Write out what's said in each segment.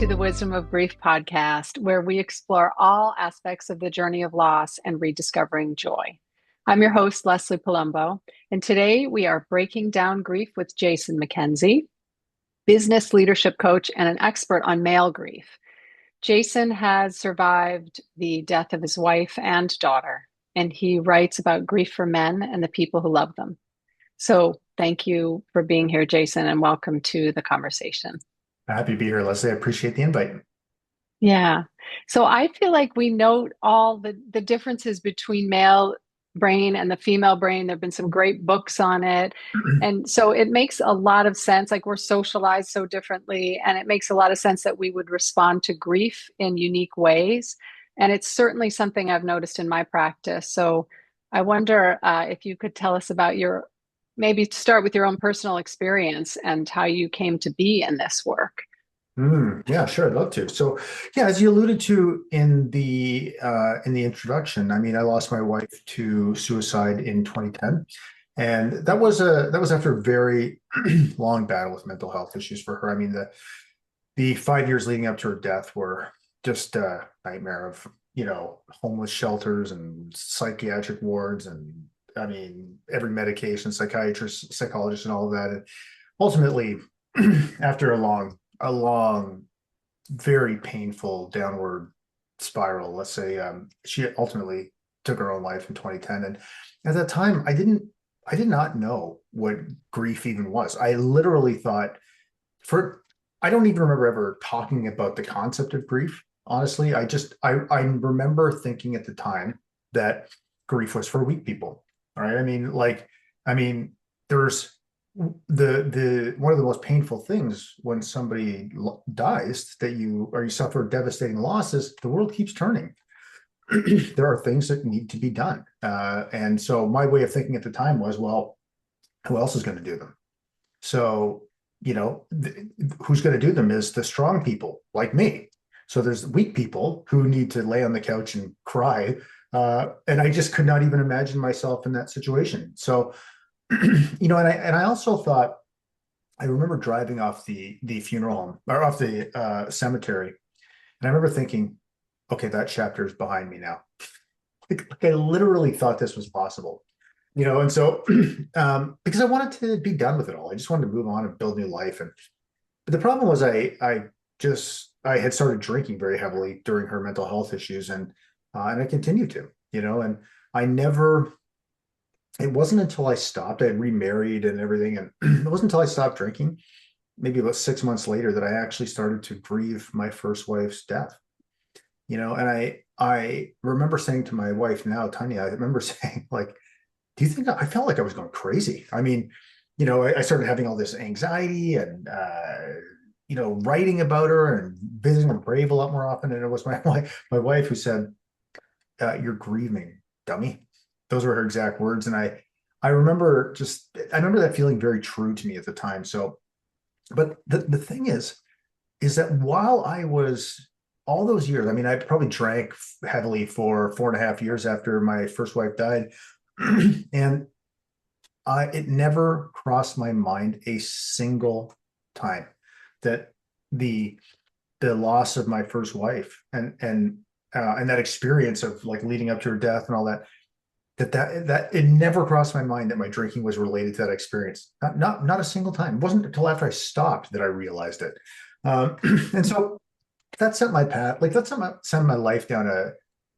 to the Wisdom of Grief podcast, where we explore all aspects of the journey of loss and rediscovering joy. I'm your host, Leslie Palumbo, and today we are breaking down grief with Jason Mackenzie, business leadership coach and an expert on male grief. Jason has survived the death of his wife and daughter, and he writes about grief for men and the people who love them. So thank you for being here, Jason, and welcome to the conversation. Happy to be here, Leslie. I appreciate the invite. Yeah. So I feel like we note all the differences between male brain and the female brain. There have been some great books on it. And so it makes a lot of sense. Like we're socialized so differently, and it makes a lot of sense that we would respond to grief in unique ways. And it's certainly something I've noticed in my practice. So I wonder if you could tell us about maybe start with your own personal experience and how you came to be in this work. Yeah, sure. I'd love to. So, yeah, as you alluded to in the introduction, I mean, I lost my wife to suicide in 2010, and that was after a very long battle with mental health issues for her. I mean, the 5 years leading up to her death were just a nightmare of, homeless shelters and psychiatric wards, and I mean, every medication, psychiatrist, psychologist, and all of that. And ultimately, after a long, very painful downward spiral, let's say, she ultimately took her own life in 2010. And at that time, I did not know what grief even was. I literally thought I don't even remember ever talking about the concept of grief. Honestly, I remember thinking at the time that grief was for weak people. All right. I mean, there's the one of the most painful things when somebody dies that you suffer devastating losses. The world keeps turning. There are things that need to be done, and so my way of thinking at the time was, well, who else is going to do them? So who's going to do them is the strong people like me. So there's weak people who need to lay on the couch and cry, and I just could not even imagine myself in that situation. So and I also thought, I remember driving off the funeral home or off the cemetery, and I remember thinking, okay, that chapter is behind me now. Like I literally thought this was possible, and so because I wanted to be done with it all, I just wanted to move on and build new life. But the problem was, I had started drinking very heavily during her mental health issues, and I continued to, and I never. It wasn't until I stopped, I had remarried and everything, and it wasn't until I stopped drinking, maybe about 6 months later, that I actually started to grieve my first wife's death. And I remember saying to my wife now, Tanya, I remember saying, like, do you think I felt like I was going crazy? I mean, I started having all this anxiety and writing about her and visiting her grave a lot more often. And it was my wife who said, "You're grieving, dummy." Those were her exact words. And I remember that feeling very true to me at the time. So, but the thing is that while I was all those years, I mean, I probably drank heavily for 4.5 years after my first wife died. And it never crossed my mind a single time that the loss of my first wife and that experience of like leading up to her death and all that it never crossed my mind that my drinking was related to that experience. Not a single time. It wasn't until after I stopped that I realized it. And so that sent my path, like that sent my life down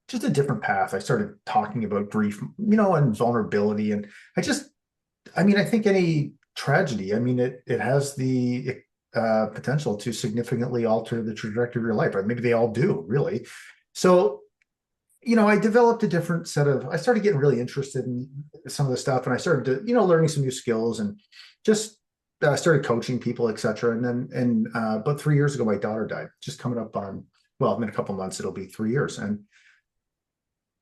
just a different path. I started talking about grief, and vulnerability. And I think any tragedy, I mean, it has the potential to significantly alter the trajectory of your life. Or maybe they all do, really. So I developed I started getting really interested in some of the stuff, and I started to, learning some new skills, and just started coaching people, etc. And then, about 3 years ago, my daughter died, just coming up on, well, in a couple months, it'll be 3 years. And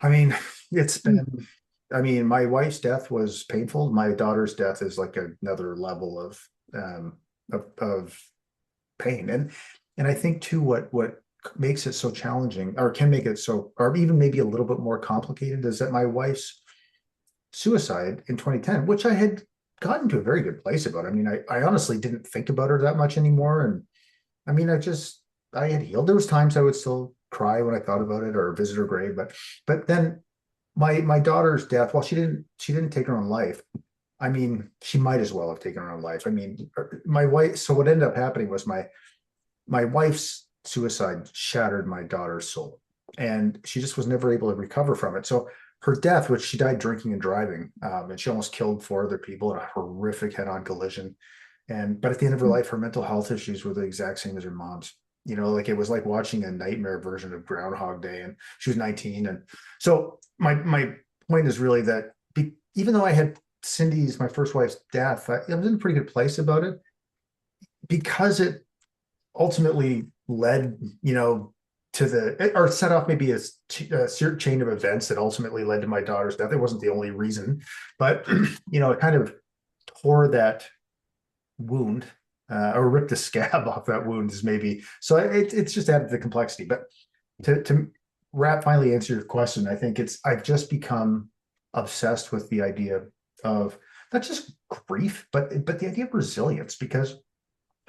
I mean, it's been, my wife's death was painful. My daughter's death is like another level of pain. And I think too, what makes it so challenging, or can make it so, or even maybe a little bit more complicated, is that my wife's suicide in 2010, which I had gotten to a very good place about. I mean, I honestly didn't think about her that much anymore. And I mean, I just, I had healed. There was times I would still cry when I thought about it or visit her grave, but then my daughter's death, while she didn't take her own life. I mean, she might as well have taken her own life. I mean, my wife. So what ended up happening was my wife's suicide shattered my daughter's soul, and she just was never able to recover from it. So her death, which she died drinking and driving, and she almost killed four other people in a horrific head-on collision. And but at the end of her life, her mental health issues were the exact same as her mom's. Like it was like watching a nightmare version of Groundhog Day. And she was 19. And so my point is really that even though I had Cindy's, my first wife's death, I was in a pretty good place about it because it ultimately led, to or set off maybe a chain of events that ultimately led to my daughter's death. It wasn't the only reason, but it kind of tore that wound, or ripped the scab off that wound is maybe. So it's just added to the complexity. But to finally answer your question, I think I've just become obsessed with the idea of not just grief, but the idea of resilience, because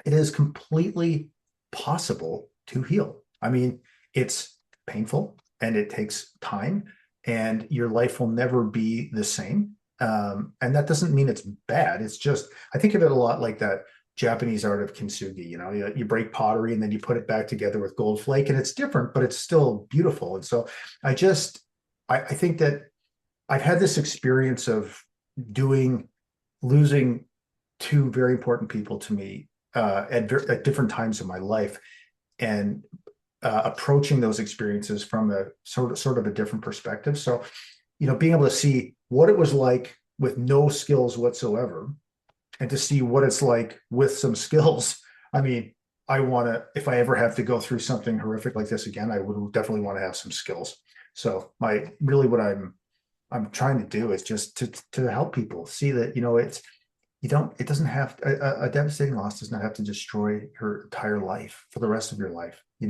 it is completely possible to heal. I mean, it's painful and it takes time, and your life will never be the same. And that doesn't mean it's bad. It's just, I think of it a lot like that Japanese art of kintsugi. You break pottery and then you put it back together with gold flake, and it's different, but it's still beautiful. And so I think that I've had this experience of losing two very important people to me, at different times in my life, and approaching those experiences from a sort of a different perspective. So, being able to see what it was like with no skills whatsoever, and to see what it's like with some skills. I mean, if I ever have to go through something horrific like this again, I would definitely want to have some skills. So what I'm trying to do is just to help people see that, it doesn't have a devastating loss does not have to destroy your entire life for the rest of your life. You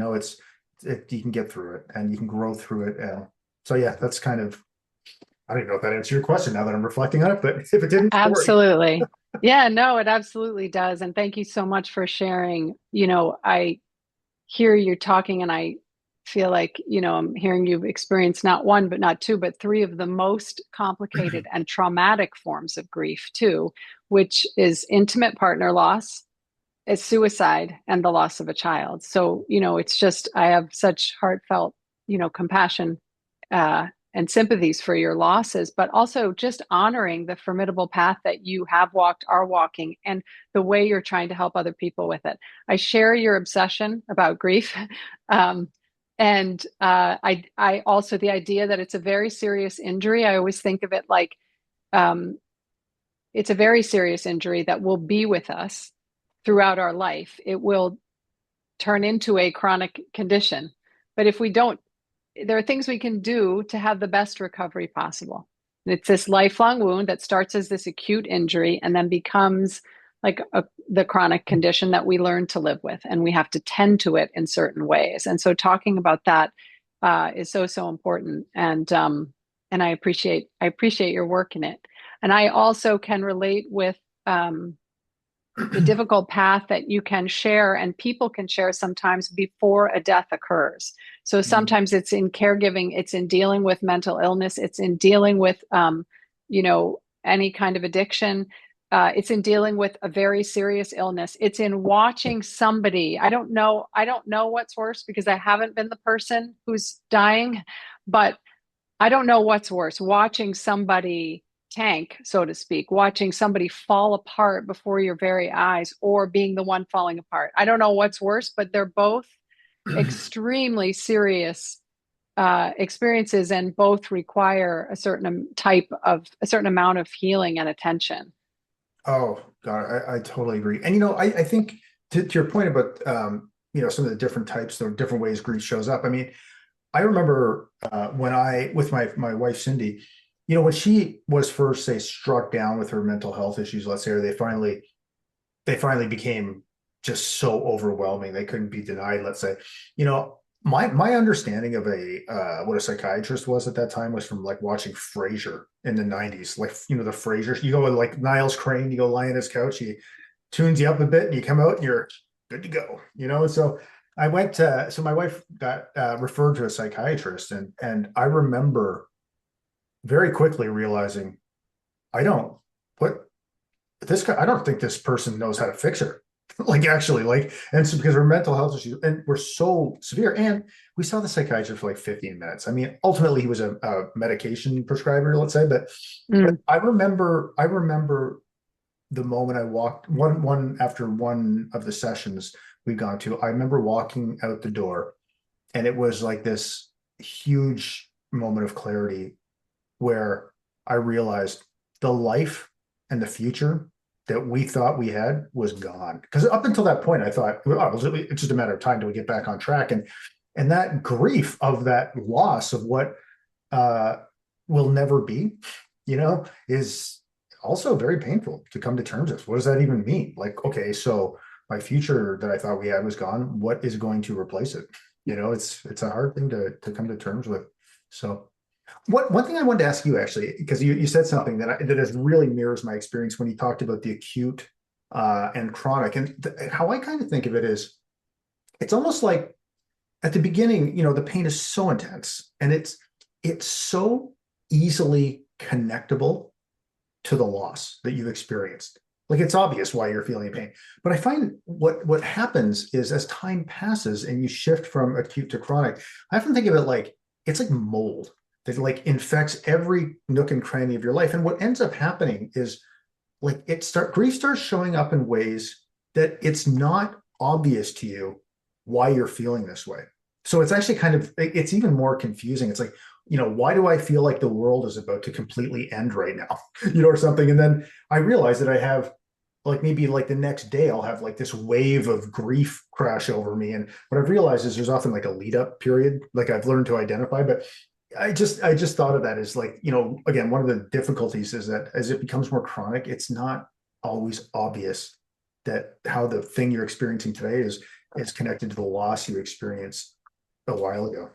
can get through it and you can grow through it. And so, yeah, that's kind of, I don't even know if that answered your question now that I'm reflecting on it, but if it didn't, don't worry. Absolutely. Yeah, no, it absolutely does. And thank you so much for sharing. I hear you talking and I feel like, I'm hearing you've experienced not one, but not two, but three of the most complicated and traumatic forms of grief, too, which is intimate partner loss, is suicide, and the loss of a child. So, it's just, I have such heartfelt, compassion and sympathies for your losses, but also just honoring the formidable path that you have walked, are walking, and the way you're trying to help other people with it. I share your obsession about grief. Um, and I also, the idea that it's a very serious injury, I always think of it like um, it's a very serious injury that will be with us throughout our life. It will turn into a chronic condition. But if we don't, there are things we can do to have the best recovery possible. And it's this lifelong wound that starts as this acute injury and then becomes like the chronic condition that we learn to live with, and we have to tend to it in certain ways. And so, talking about that is so important. And I appreciate your work in it. And I also can relate with the difficult path that you can share and people can share sometimes before a death occurs. So sometimes it's in caregiving, it's in dealing with mental illness, it's in dealing with, any kind of addiction. It's in dealing with a very serious illness. It's in watching somebody. I don't know what's worse because I haven't been the person who's dying, but I don't know what's worse, watching somebody tank, so to speak, watching somebody fall apart before your very eyes, or being the one falling apart. I don't know what's worse, but they're both extremely serious experiences, and both require a certain amount of healing and attention. Oh God, I totally agree. And I think to your point about some of the different types or different ways grief shows up. I mean, I remember when with my wife Cindy, when she was first, say, struck down with her mental health issues, let's say, or they finally became just so overwhelming they couldn't be denied. Let's say, you know, my understanding of what a psychiatrist was at that time was from like watching Frasier in the '90s, like the Frasier. You go with like Niles Crane, you go lie on his couch, he tunes you up a bit, and you come out and you're good to go. And so I went to, so my wife got referred to a psychiatrist, and I remember very quickly realizing I don't what this guy, I don't think this person knows how to fix her. Like actually, like, and so because her mental health issues and were so severe, and we saw the psychiatrist for like 15 minutes. I mean, ultimately he was a medication prescriber, let's say, but Mm. I remember the moment I walked one after one of the sessions we've gone to, I remember walking out the door, and it was like this huge moment of clarity where I realized the life and the future that we thought we had was gone. Because up until that point, I thought, oh, it's just a matter of time till we get back on track. And that grief of that loss of what uh, will never be, is also very painful to come to terms with. What does that even mean? Like, okay, so my future that I thought we had was gone. What is going to replace it? It's a hard thing to come to terms with. So one thing I wanted to ask you actually, because you said something that has really mirrors my experience when you talked about the acute and chronic, and how I kind of think of it is, it's almost like at the beginning, the pain is so intense, and it's so easily connectable to the loss that you've experienced. Like it's obvious why you're feeling pain, but I find what happens is as time passes and you shift from acute to chronic, I often think of it like it's like mold that like infects every nook and cranny of your life. And what ends up happening is like grief starts showing up in ways that it's not obvious to you why you're feeling this way. So it's actually it's even more confusing. It's like, why do I feel like the world is about to completely end right now? Or something. And then I realize that I have like maybe like the next day I'll have like this wave of grief crash over me. And what I've realized is there's often like a lead up period, like I've learned to identify. But I just thought of that as like, again, one of the difficulties is that as it becomes more chronic, it's not always obvious that how the thing you're experiencing today is connected to the loss you experienced a while ago.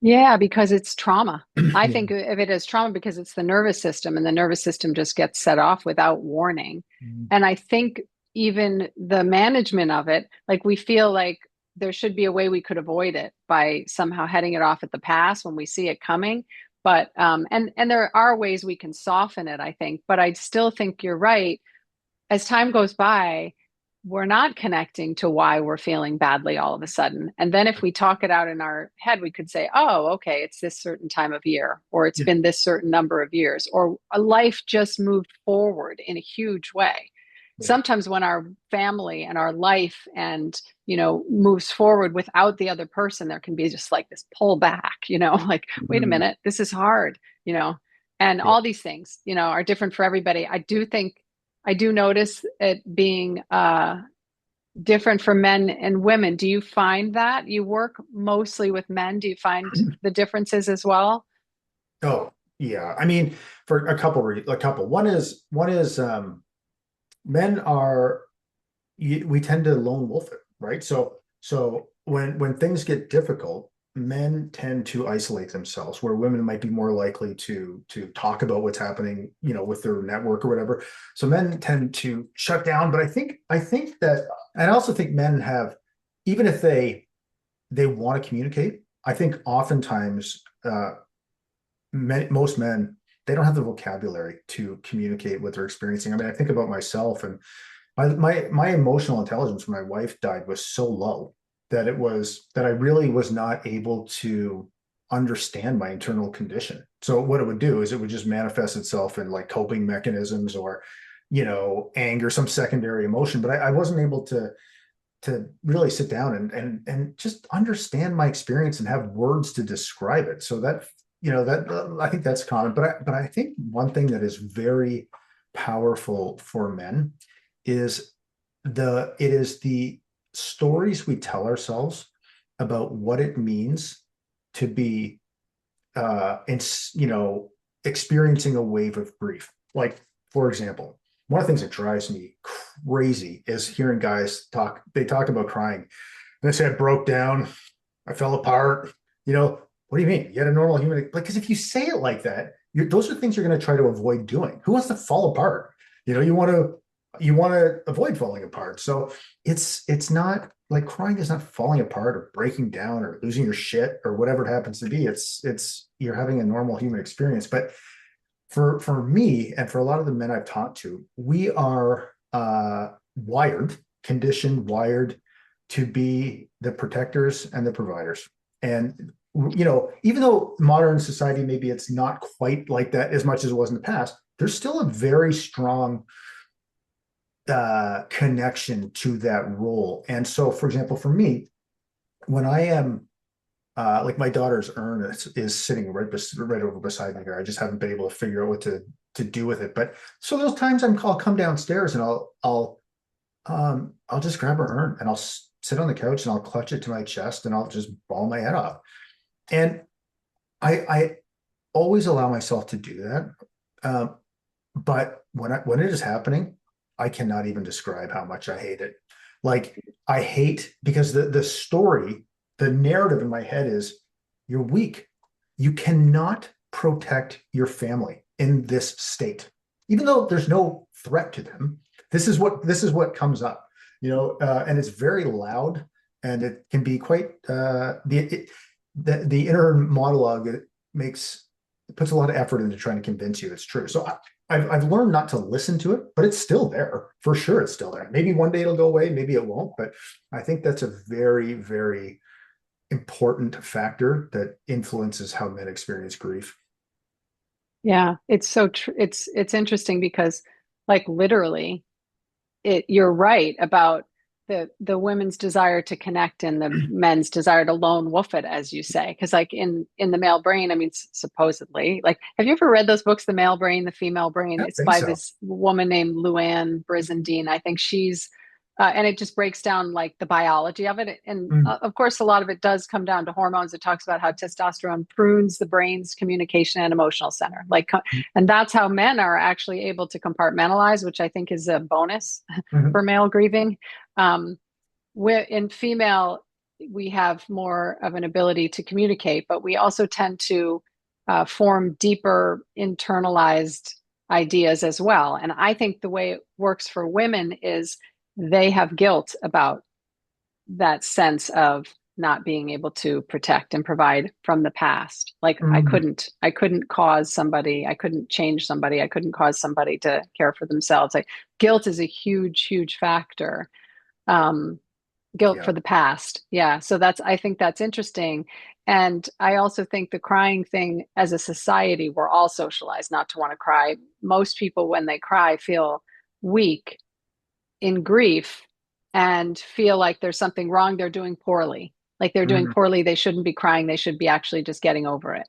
Yeah, because it's trauma. I Yeah. think of it as trauma because it's the nervous system, and the nervous system just gets set off without warning. Mhm. And I think even the management of it, like we feel like there should be a way we could avoid it by somehow heading it off at the pass when we see it coming. But and there are ways we can soften it, I think. But I still think you're right. As time goes by, we're not connecting to why we're feeling badly all of a sudden. And then if we talk it out in our head, we could say, oh, okay, it's this certain time of year, or it's Yeah. been this certain number of years, or a life just moved forward in a huge way. Right. Sometimes when our family and our life and moves forward without the other person, there can be just like this pull back, like, wait a Mhm. minute, this is hard, and Yeah. all these things, are different for everybody. I do notice it being different for men and women. Do you find that you work mostly with men? Do you find the differences as well? Oh, yeah. I mean, for a couple. One is men are we tend to lone wolf it, right? So when things get difficult, men tend to isolate themselves, where women might be more likely to talk about what's happening, with their network or whatever. So men tend to shut down. But I think that, and I also think men have, even if they want to communicate, I think oftentimes most men, they don't have the vocabulary to communicate what they're experiencing. I mean, I think about myself, and my emotional intelligence when my wife died was so low that I really was not able to understand my internal condition. So what it would do is it would just manifest itself in like coping mechanisms or, anger, some secondary emotion. But I wasn't able to really sit down and just understand my experience and have words to describe it. So that I think that's common. But I think one thing that is very powerful for men is the stories we tell ourselves about what it means to be in experiencing a wave of grief. Like, for example, one of the things that drives me crazy is hearing guys talk about crying. And they say I broke down, I fell apart. What do you mean? You had a normal human, like, because if you say it like that, those are things you're going to try to avoid doing. Who wants to fall apart? You want to. you want to avoid falling apart. So it's not like crying is not falling apart or breaking down or losing your shit or whatever it happens to be. It's you're having a normal human experience. But for me and for a lot of the men I've talked to, we are wired, conditioned, wired to be the protectors and the providers. And even though modern society, maybe it's not quite like that as much as it was in the past, there's still a very strong connection to that role. And so, for example, for me, when I am like my daughter's urn is sitting right over beside me here. I just haven't been able to figure out what to do with it. But so those times I'll come downstairs and I'll just grab her urn and I'll sit on the couch and I'll clutch it to my chest and I'll just bawl my head off. And I always allow myself to do that. But when it is happening, I cannot even describe how much I hate it. Like I hate because the story, the narrative in my head is you're weak. You cannot protect your family in this state, even though there's no threat to them. This is what comes up, and it's very loud, and it can be quite the inner monologue. It puts a lot of effort into trying to convince you it's true. So I've learned not to listen to it, but it's still there for sure. It's still there. Maybe one day it'll go away, maybe it won't. But I think that's a very, very important factor that influences how men experience grief. Yeah, it's so true. It's interesting because like literally you're right about the women's desire to connect and the men's desire to lone wolf it, as you say. Because like in the male brain, I mean, supposedly, like, have you ever read those books, The Male Brain, The Female Brain? I It's think by so. this woman named Luann Brizendine. I think she's and it just breaks down like the biology of it. And Mm, of course, a lot of it does come down to hormones. It talks about how testosterone prunes the brain's communication and emotional center. Like, and that's how men are actually able to compartmentalize, which I think is a bonus mhm. for male grieving. Um, in female, we have more of an ability to communicate, but we also tend to form deeper internalized ideas as well. And I think the way it works for women is they have guilt about that sense of not being able to protect and provide from the past. Like Mm, I couldn't cause somebody, I couldn't change somebody, I couldn't cause somebody to care for themselves. Like guilt is a huge, huge factor. Um, Guilt yeah. for the past. Yeah. So I think that's interesting. And I also think the crying thing as a society, we're all socialized not to want to cry. Most people, when they cry, feel weak in grief and feel like there's something wrong. They're doing poorly. Like they're doing Mm, poorly. They shouldn't be crying. They should be actually just getting over it.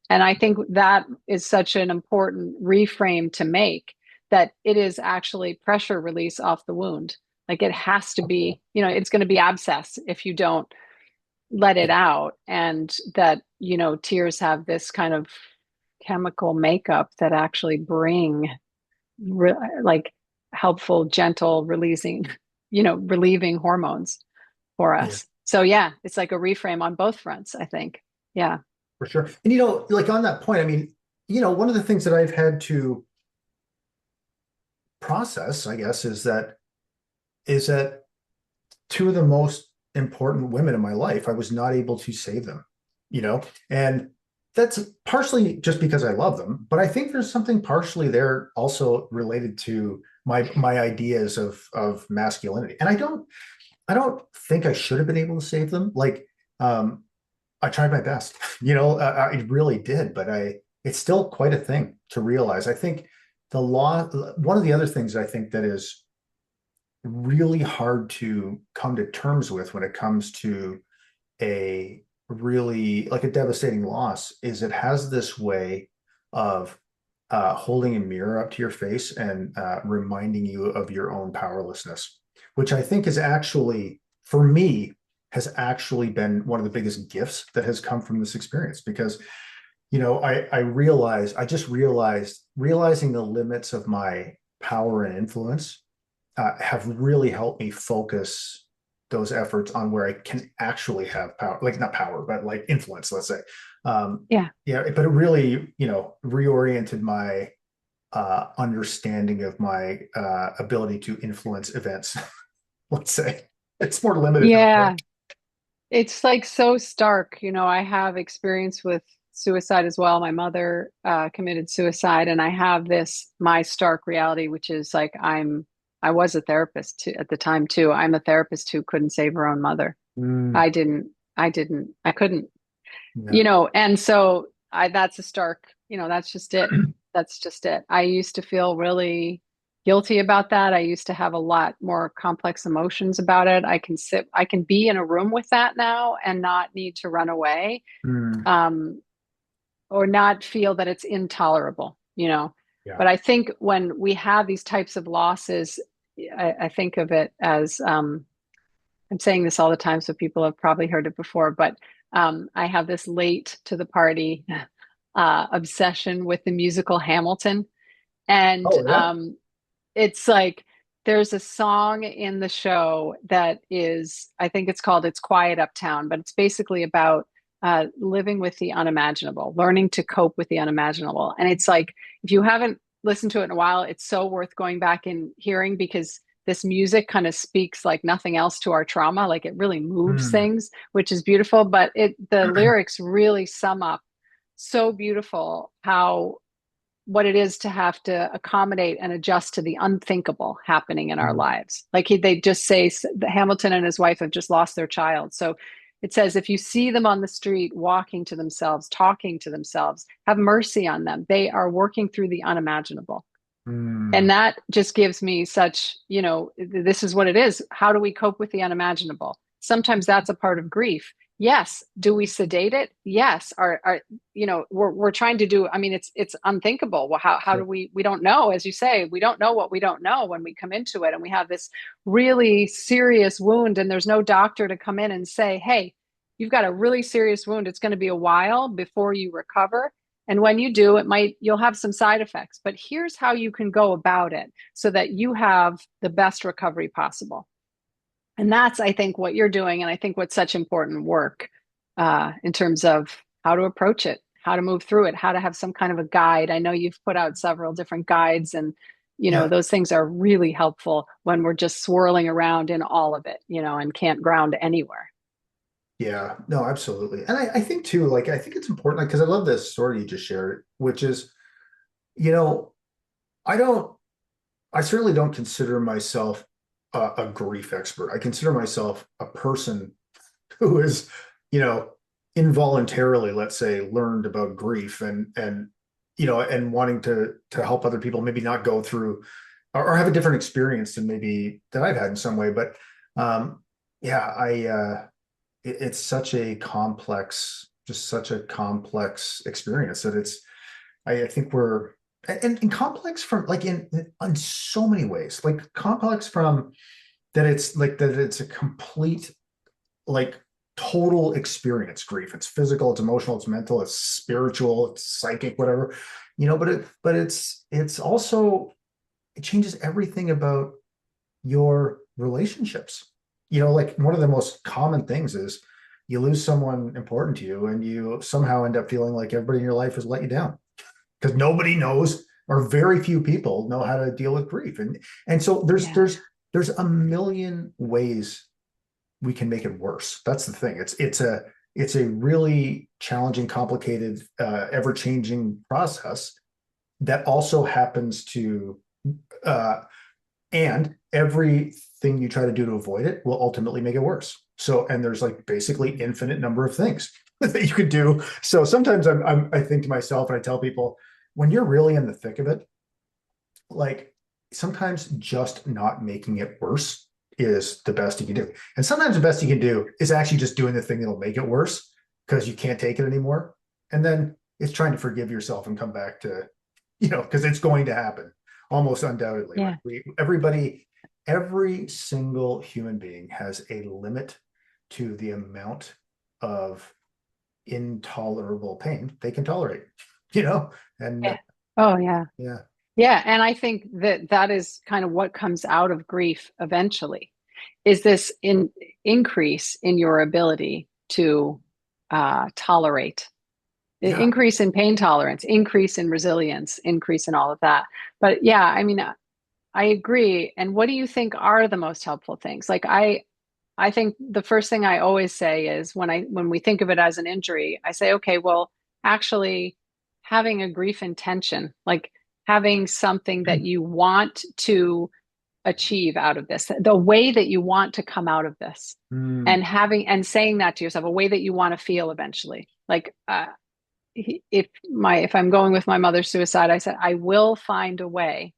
And I think that is such an important reframe to make that it is actually pressure release off the wound. Like it has to be, it's going to be abscess if you don't let it yeah. out. And that, tears have this kind of chemical makeup that actually bring like helpful, gentle, releasing, relieving hormones for Yeah, us. So yeah, it's like a reframe on both fronts, I think. Yeah. for sure. And like on that point, I mean, one of the things that I've had to process, I guess, is that two of the most important women in my life, I was not able to save them, you know, and that's partially just because I love them, but I think there's something partially there also related to my ideas of masculinity. And I don't think I should have been able to save them. Like, I tried my best, I really did, but it's still quite a thing to realize. I think one of the other things I think that is really hard to come to terms with when it comes to a really like a devastating loss is it has this way of holding a mirror up to your face and reminding you of your own powerlessness, which I think is actually, for me, has actually been one of the biggest gifts that has come from this experience because I just realizing the limits of my power and influence have really helped me focus those efforts on where I can actually have power, like not power, but like influence, let's say. Yeah. Yeah, but it really, reoriented my understanding of my ability to influence events. Let's say it's more limited than it Yeah. looks. It's like so stark. I have experience with suicide as well. My mother committed suicide, and I have my stark reality, which is like I was a therapist at the time too. I'm a therapist who couldn't save her own mother. Mm, I couldn't, yeah. and so that's a stark, that's just it. That's just it. I used to feel really guilty about that. I used to have a lot more complex emotions about it. I can be in a room with that now and not need to run away, Mm, um, or not feel that it's intolerable. yeah. But I think when we have these types of losses, I think of it as, I'm saying this all the time, so people have probably heard it before, but I have this late to the party obsession with the musical Hamilton. And Oh yeah. it's like there's a song in the show that is, I think it's called It's Quiet Uptown, but it's basically about living with the unimaginable, learning to cope with the unimaginable. And it's like, if you haven't listened to it in a while, it's so worth going back and hearing because this music kind of speaks like nothing else to our trauma. Like it really moves Mm, things, which is beautiful. But the lyrics really sum up so beautiful how what it is to have to accommodate and adjust to the unthinkable happening in our mm, lives. Like they just say that Hamilton and his wife have just lost their child. So it says, if you see them on the street, walking to themselves, talking to themselves, have mercy on them. They are working through the unimaginable. And mm. that just gives me such, this is what it is. How do we cope with the unimaginable? Sometimes that's a part of grief. Yes. Do we sedate it? Yes. We're trying to do, I mean, it's unthinkable. Well, how do Sure. we don't know, as you say, we don't know what we don't know when we come into it. And we have this really serious wound, and there's no doctor to come in and say, hey, you've got a really serious wound. It's going to be a while before you recover. And when you do, you'll have some side effects, but here's how you can go about it so that you have the best recovery possible. And that's, I think, what you're doing. And I think what's such important work in terms of how to approach it, how to move through it, how to have some kind of a guide. I know you've put out several different guides, and, Yeah. those things are really helpful when we're just swirling around in all of it, and can't ground anywhere. Yeah. No, absolutely. And I think too, like I think it's important, like, because I love this story you just shared, which is, you know, I don't I certainly don't consider myself a grief expert. I consider myself a person who is, you know, involuntarily, let's say, learned about grief and wanting to help other people maybe not go through or have a different experience than maybe that I've had in some way. But yeah, it's such a complex, just such a complex experience that I think we're and complex from like in so many ways, like complex from that it's a complete like total experience grief. It's physical, it's emotional, it's mental, it's spiritual, it's psychic, whatever, but it's also it changes everything about your relationships. Like one of the most common things is you lose someone important to you and you somehow end up feeling like everybody in your life has let you down because nobody knows or very few people know how to deal with grief. And so there's Yeah. there's there's a million ways we can make it worse. That's the thing. It's a really challenging, complicated, ever-changing process that also happens to uh, and everything you try to do to avoid it will ultimately make it worse. So, and there's like basically infinite number of things that you could do. So sometimes I think to myself and I tell people, when you're really in the thick of it, like sometimes just not making it worse is the best you can do. And sometimes the best you can do is actually just doing the thing that'll make it worse because you can't take it anymore. And then it's trying to forgive yourself and come back to, because it's going to happen almost undoubtedly. Like Yeah. every single human being has a limit to the amount of intolerable pain they can tolerate, you know? And Yeah. Oh, yeah. yeah, Yeah, and I think that is kind of what comes out of grief eventually, is this increase in your ability to tolerate. Yeah. increase in pain tolerance, increase in resilience, increase in all of that. But yeah, I mean, I agree. And what do you think are the most helpful things? Like I think the first thing I always say is when we think of it as an injury, I say, okay, well, actually having a grief intention, like having something that you want to achieve out of this, the way that you want to come out of this, Mm, and having and saying that to yourself, a way that you want to feel eventually. Like if I'm going with my mother's suicide, I said I will find a way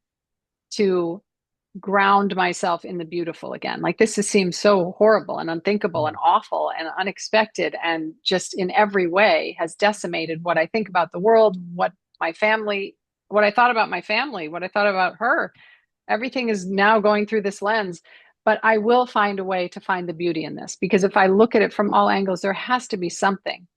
to ground myself in the beautiful again. Like seems so horrible and unthinkable and mm, awful and unexpected and just in every way has decimated what I think about the world, my family, what I thought about my family, what I thought about her. Everything is now going through this lens, but I will find a way to find the beauty in this because if I look at it from all angles, there has to be something,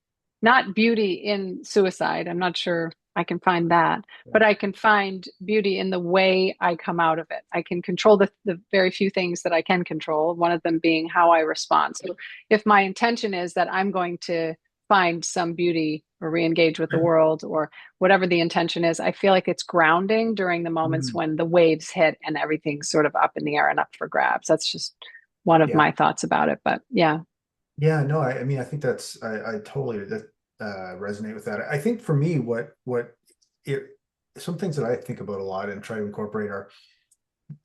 not beauty in suicide. I'm not sure I can find that, but yeah. I can find beauty in the way I come out of it. I can control the very few things that I can control, one of them being how I respond. So if my intention is that I'm going to find some beauty or re-engage with the world or whatever the intention is, I feel like it's grounding during the moments Mm, when the waves hit and everything's sort of up in the air and up for grabs. That's just one of yeah. my thoughts about it. But yeah, Yeah, no, I mean, I think I totally resonate with that. I think for me, it, some things that I think about a lot and try to incorporate are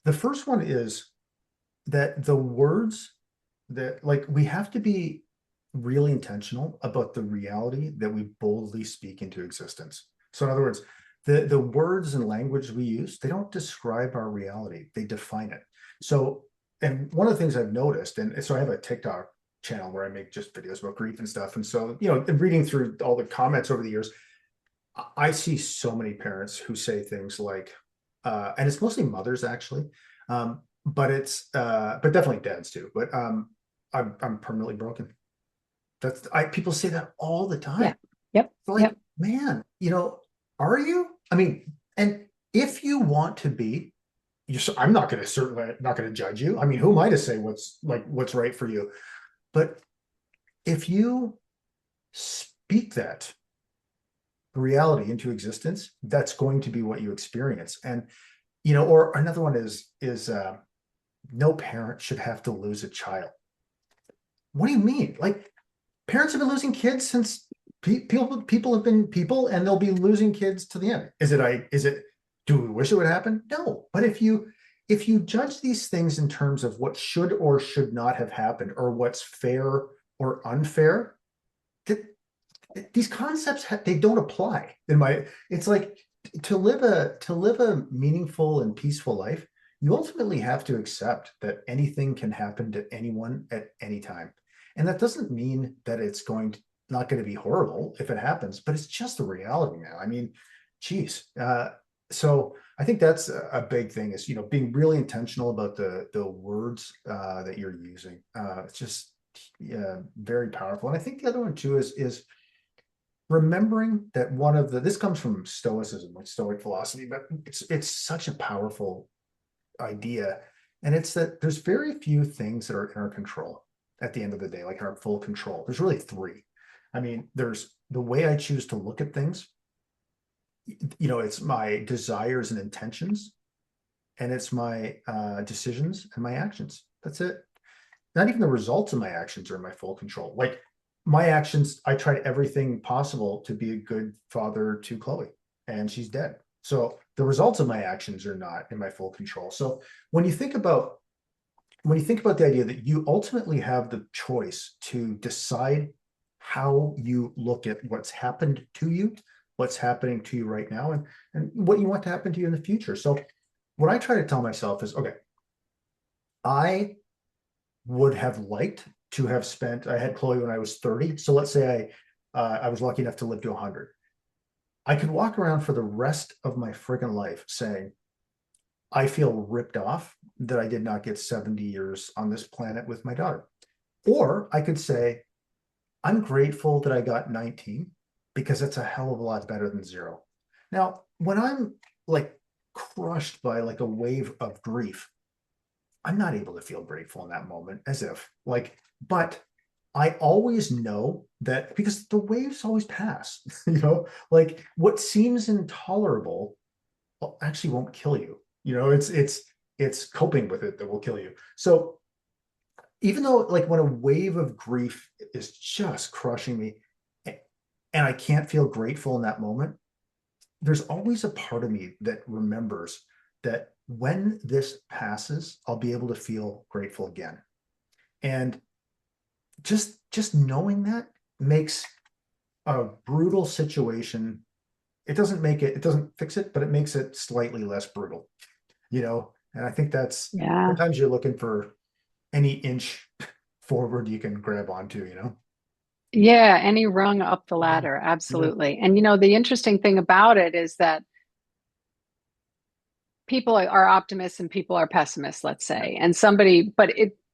the first one is that the words that like we have to be really intentional about the reality that we boldly speak into existence. So in other words, the words and language we use, they don't describe our reality, they define it. So, and one of the things I've noticed, and so I have a TikTok channel where I make just videos about grief and stuff. And so, and reading through all the comments over the years, I see so many parents who say things like, and it's mostly mothers actually, but definitely dads too. But I'm permanently broken. People say that all the yeah, time. yep, Like, yep, man, are you? I mean, and if you want to be, I'm not going to certainly not going to judge you. I mean, who am I to say what's right for you? But if you speak that reality into existence, that's going to be what you experience. And or another one is no parent should have to lose a child. What do you mean? Like parents have been losing kids since people have been people, and they'll be losing kids to the end. Is it do we wish it would happen? No. But if you judge these things in terms of what should or should not have happened or what's fair or unfair, th- these concepts they don't apply in my it's like to live a meaningful and peaceful life, you ultimately have to accept that anything can happen to anyone at any time. And that doesn't mean that it's not going to be horrible if it happens, but it's just the reality now. I mean, geez. So I think that's a big thing is being really intentional about the words that you're using. It's just very powerful. And I think the other one too is remembering that this comes from stoicism, like stoic philosophy, but it's such a powerful idea. And it's that there's very few things that are in our control at the end of the day, like our full control. There's really three. I mean, there's the way I choose to look at things, it's my desires and intentions, and it's my decisions and my actions. That's it. Not even the results of my actions are in my full control. Like my actions, I tried everything possible to be a good father to Chloe, and she's dead. So the results of my actions are not in my full control. So when you think about the idea that you ultimately have the choice to decide how you look at what's happened to you, what's happening to you right now, and what you want to happen to you in the future. So what I try to tell myself is, okay, I would have liked to have spent. I had Chloe when I was 30. So let's say I was lucky enough to live to 100. I could walk around for the rest of my friggin' life saying, I feel ripped off that I did not get 70 years on this planet with my daughter. Or I could say, I'm grateful that I got 19 because it's a hell of a lot better than zero. Now, when I'm like crushed by like a wave of grief, I'm not able to feel grateful in that moment as if but I always know that because the waves always pass, like what seems intolerable actually won't kill you. It's coping with it that will kill you. So even though like when a wave of grief is just crushing me and I can't feel grateful in that moment, there's always a part of me that remembers that when this passes, I'll be able to feel grateful again. And just knowing that makes a brutal situation, it doesn't fix it, but it makes it slightly less brutal, and I think that's Yeah. sometimes you're looking for any inch forward you can grab onto, Yeah, any rung up the yeah, ladder, yeah, absolutely. And the interesting thing about it is that people are optimists and people are pessimists, let's yeah. say. And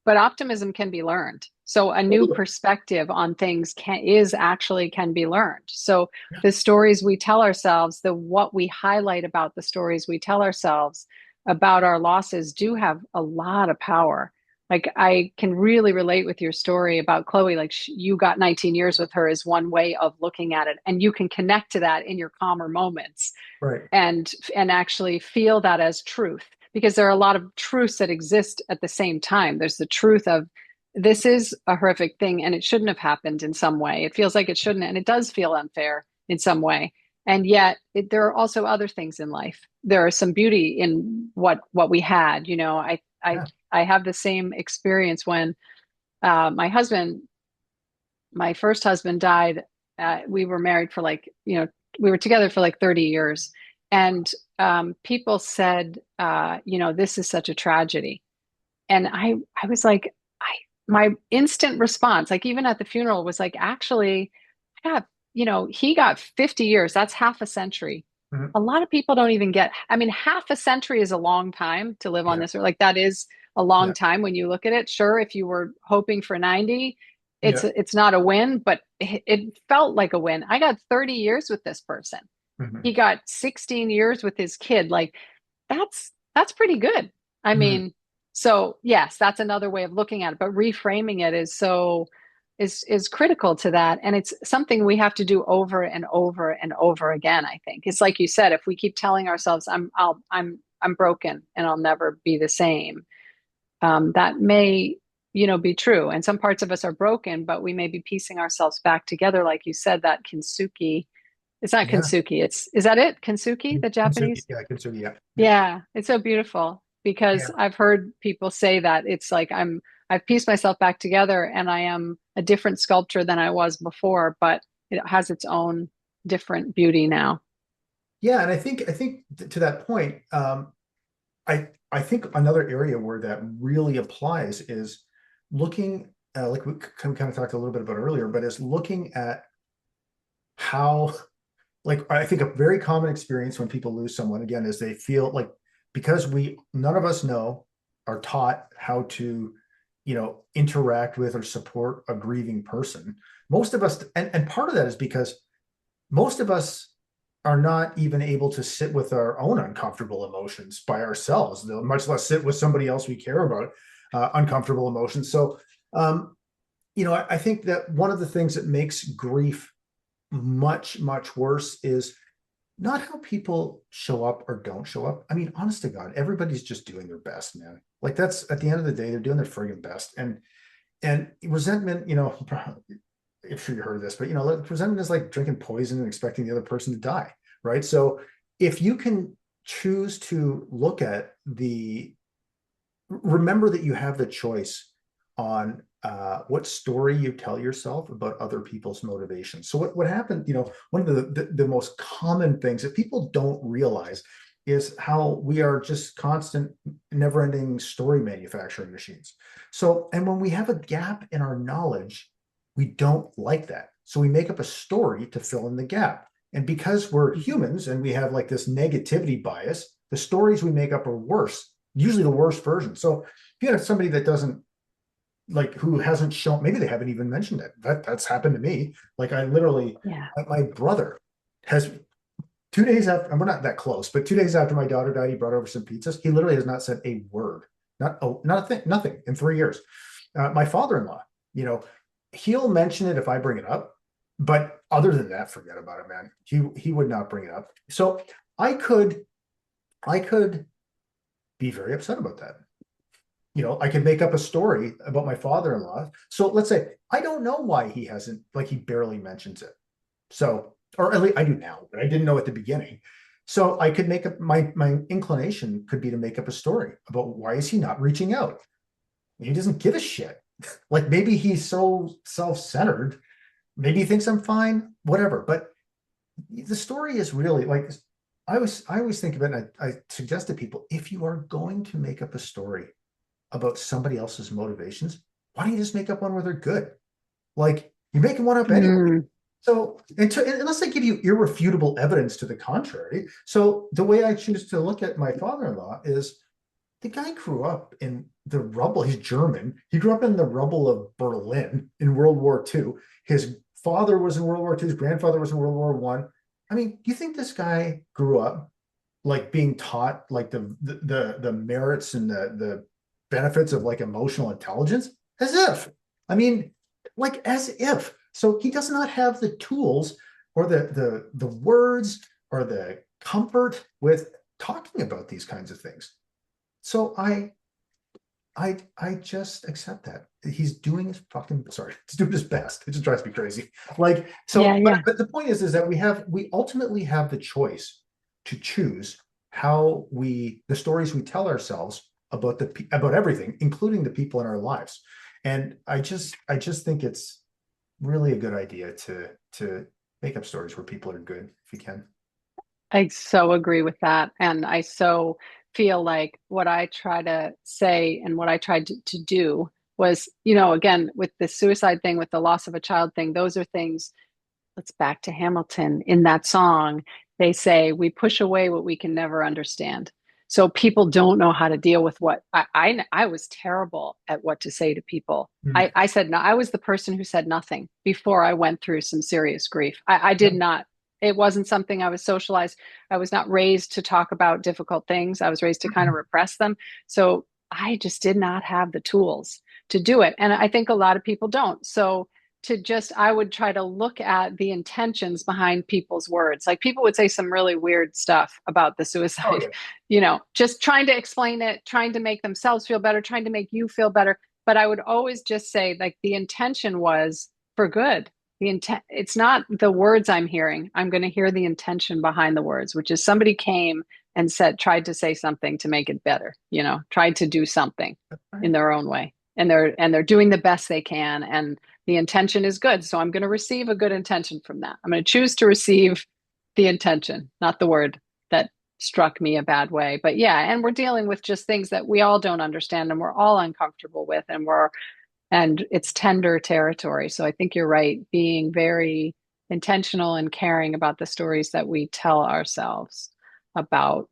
but optimism can be learned. So a new Totally. perspective on things can be learned. So Yeah, the stories we tell ourselves, the what we highlight about the stories we tell ourselves about our losses do have a lot of power. Like I can really relate with your story about Chloe. Like you got 19 years with her is one way of looking at it, and you can connect to that in your calmer moments right. and actually feel that as truth, because there are a lot of truths that exist at the same time. There's the truth of this is a horrific thing and it shouldn't have happened. In some way it feels like it shouldn't, and it does feel unfair in some way, and yet there are also other things in life. There are some beauty in what we had. Yeah. I have the same experience when my husband, my first husband, died. We were married for we were together for like 30 years. And people said, this is such a tragedy. And I was like, my instant response, like even at the funeral, was like, actually, yeah, he got 50 years. That's half a century. Mhm. A lot of people don't even get, I mean, half a century is a long time to live on Yeah. this earth. Like that is a long Yeah. time when you look at it. Sure, if you were hoping for 90, Yeah. it's not a win, but it felt like a win. I got 30 years with this person. Hmm. He got 16 years with his kid. Like that's pretty good. I Hmm. mean, so yes, that's another way of looking at it, but reframing it is critical to that, and it's something we have to do over and over and over again. I think it's like you said, if we keep telling ourselves I'm broken and I'll never be the same, that may be true, and some parts of us are broken, but we may be piecing ourselves back together, like you said, that kintsugi. It's not Yeah. kintsugi, is that it, kintsugi, the Kintsugi. Japanese? Yeah. Kintsugi. Yeah. Yeah. Yeah, it's so beautiful because Yeah. I've heard people say that it's like I've pieced myself back together and I am a different sculpture than I was before, but it has its own different beauty now. Yeah. And I think to that point, I think another area where that really applies is looking, like we kind of talked a little bit about earlier, but is looking at how, like, I think a very common experience when people lose someone again is they feel like because none of us know, are taught how to, interact with or support a grieving person. Most of us, and part of that is because most of us are not even able to sit with our own uncomfortable emotions by ourselves, much less sit with somebody else we care about, uncomfortable emotions. So, I think that one of the things that makes grief much, much worse is not how people show up or don't show up. I mean, honest to God, everybody's just doing their best, man. Like that's at the end of the day, they're doing their friggin' best. And resentment, I'm sure you heard of this, but like, resentment is like drinking poison and expecting the other person to die, right? So if you can choose to look at remember that you have the choice on what story you tell yourself about other people's motivations. So what happened, one of the most common things that people don't realize is how we are just constant, never-ending story manufacturing machines. So, and when we have a gap in our knowledge, we don't like that. So we make up a story to fill in the gap. And because we're Mhm. humans and we have like this negativity bias, the stories we make up are worse, usually the worst version. So if you have somebody that doesn't like, who hasn't shown, maybe they haven't even mentioned it. That's happened to me. Like I literally, Yeah. my brother has 2 days after, and we're not that close, but 2 days after my daughter died, he brought over some pizzas. He literally has not said a word, not a thing, nothing in 3 years. My father-in-law, you know, he'll mention it if I bring it up, but other than that, forget about it, man. He would not bring it up. So I could I could be very upset about that. I could make up a story about my father-in-law. So let's say I don't know why he hasn't, like, he barely mentions it. So, or at least I do now, but I didn't know at the beginning. So I could make up my inclination could be to make up a story about why is he not reaching out? He doesn't give a shit. Like maybe he's so self-centered. Maybe he thinks I'm fine, whatever. But the story is really like I always think of it, and I suggest to people, if you are going to make up a story about somebody else's motivations, why don't you just make up one where they're good? Like you're making one up anyway. Mm, So unless they give you irrefutable evidence to the contrary. So the way I choose to look at my father-in-law is the guy grew up in the rubble. He's German. He grew up in the rubble of Berlin in World War II. His father was in World War II. His grandfather was in World War One. I mean, do you think this guy grew up like being taught like the merits and the benefits of like emotional intelligence? As if. I mean, like as if. So he does not have the tools or the words or the comfort with talking about these kinds of things. So I just accept that he's doing his fucking sorry, he's doing his best. It just drives me crazy. Like yeah, so, but yeah. but the point is that we ultimately have the choice to choose how the stories we tell ourselves about about everything, including the people in our lives. And I just think it's really a good idea to make up stories where people are good if you can. I so agree with that. And I so feel like what I try to say and what I tried to do was, again, with the suicide thing, with the loss of a child thing, those are things. Let's back to Hamilton. In that song, they say, we push away what we can never understand. So people don't know how to deal with what I was terrible at what to say to people. Mm. I said, no, I was the person who said nothing before I went through some serious grief. I did Yeah. not, it wasn't something I was socialized. I was not raised to talk about difficult things. I was raised to kind of repress them. So I just did not have the tools to do it. And I think a lot of people don't. So I would try to look at the intentions behind people's words. Like people would say some really weird stuff about the Oh suicide, yeah. just trying to explain it, trying to make themselves feel better, trying to make you feel better. But I would always just say, like, the intention was for good. The intent, it's not the words I'm hearing. I'm going to hear the intention behind the words, which is somebody came and tried to say something to make it better, tried to do something in Right. their own way. And they're doing the best they can. And the intention is good. So I'm going to receive a good intention from that. I'm going to choose to receive the intention, not the word that struck me a bad way. But yeah, and we're dealing with just things that we all don't understand and we're all uncomfortable with, and it's tender territory. So I think you're right, being very intentional and caring about the stories that we tell ourselves about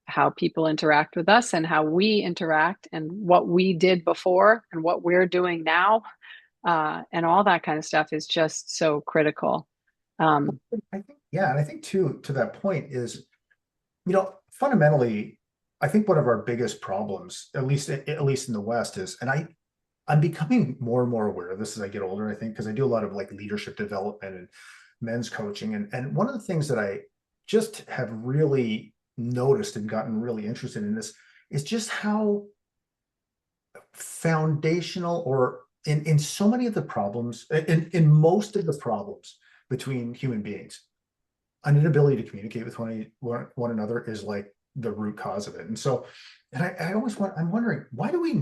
how people interact with us and how we interact and what we did before and what we're doing now, and all that kind of stuff is just so critical. Um, I think, yeah, and I think too, to that point is, fundamentally, I think one of our biggest problems, at least in the West, is, and I'm becoming more and more aware of this as I get older, I think, because I do a lot of like leadership development and men's coaching. And one of the things that I just have really noticed and gotten really interested in this is just how foundational or in so many of the problems, in most of the problems between human beings, an inability to communicate with one another is like the root cause of it. And so, and I always I'm wondering, why do we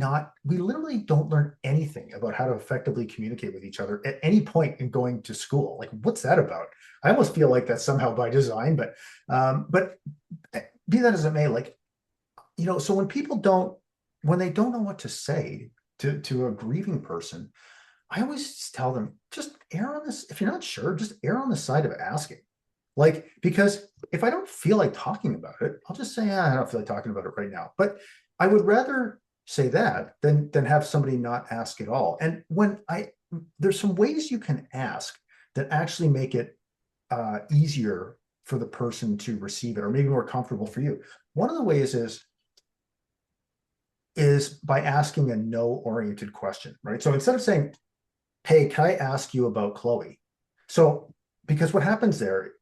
literally don't learn anything about how to effectively communicate with each other at any point in going to school? Like, what's that about? I almost feel like that's somehow by design, but be that as it may, like, so when they don't know what to say to a grieving person, I always tell them, just err on this. If you're not sure, just err on the side of asking. Like, because if I don't feel like talking about it, I'll just say, I don't feel like talking about it right now. But I would rather say that than have somebody not ask at all. And there's some ways you can ask that actually make it easier for the person to receive it, or maybe more comfortable for you. One of the ways is by asking a no oriented question, right? So instead of saying, hey, can I ask you about Chloe? So, because what happens there,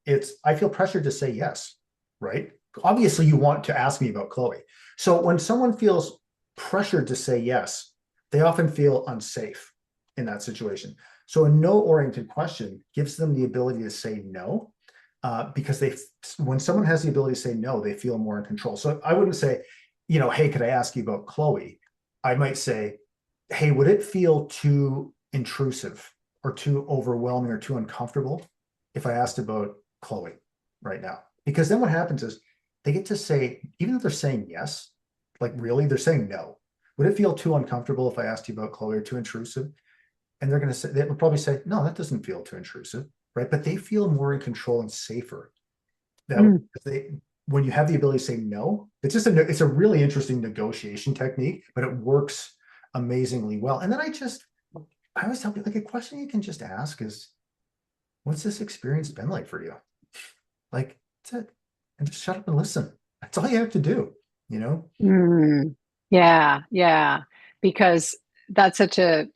I feel pressured to say yes, right? Obviously, you want to ask me about Chloe. So, when someone feels pressured to say yes, they often feel unsafe in that situation. So, a no oriented question gives them the ability to say no, because when someone has the ability to say no, they feel more in control. So, I wouldn't say, hey, could I ask you about Chloe? I might say, hey, would it feel too intrusive or too overwhelming or too uncomfortable if I asked about Chloe right now? Because then what happens is they get to say, even if they're saying yes, like really, they're saying no. Would it feel too uncomfortable if I asked you about Chloe or too intrusive? And they're going to say, they will probably say, no, that doesn't feel too intrusive, right? But they feel more in control and safer that Mm. they, when you have the ability to say no, it's a really interesting negotiation technique, but it works amazingly well. And then I always tell people, like, a question you can just ask is, what's this experience been like for you? Like, that's it. And just shut up and listen. That's all you have to do, you know? Mm. Yeah, yeah. Because that's such a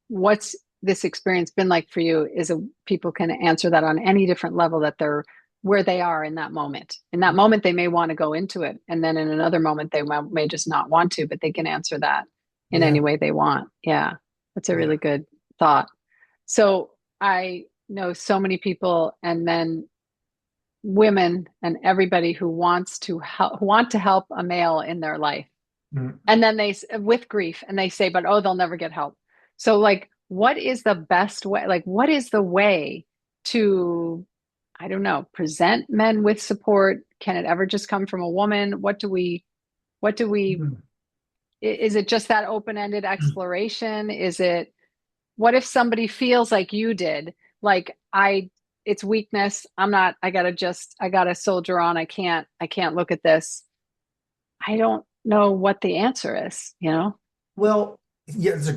what's this experience been like for you is a people can answer that on any different level that they're where they are in that moment. In that Yeah. moment, they may want to go into it. And then in another moment, they may just not want to, but they can answer that in any Yeah. way they want. Yeah, that's a Yeah. really good thought. So I know so many people and men, women, and everybody who wants to help, who want to help a male in their life. Mm. And then with grief, and they say, but oh, they'll never get help. So, like, what is the best way? Like, what is the way to, I don't know, present men with support? Can it ever just come from a woman? what do we, Mm. is it just that open ended exploration? Is it, what if somebody feels like you did? Like, it's weakness. I gotta soldier on. I can't look at this. I don't know what the answer is, you know? Well, yeah, it's a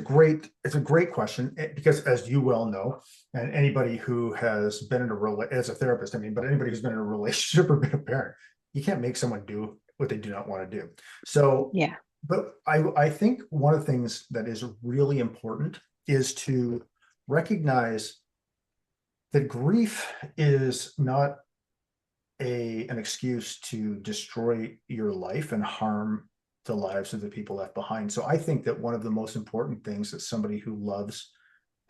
great question, because as you well know, and anybody who has been in as a therapist, I mean, but anybody who's been in a relationship or been a parent, you can't make someone do what they do not want to do. So, Yeah. but I think one of the things that is really important is to recognize that grief is not an excuse to destroy your life and harm the lives of the people left behind. So I think that one of the most important things that somebody who loves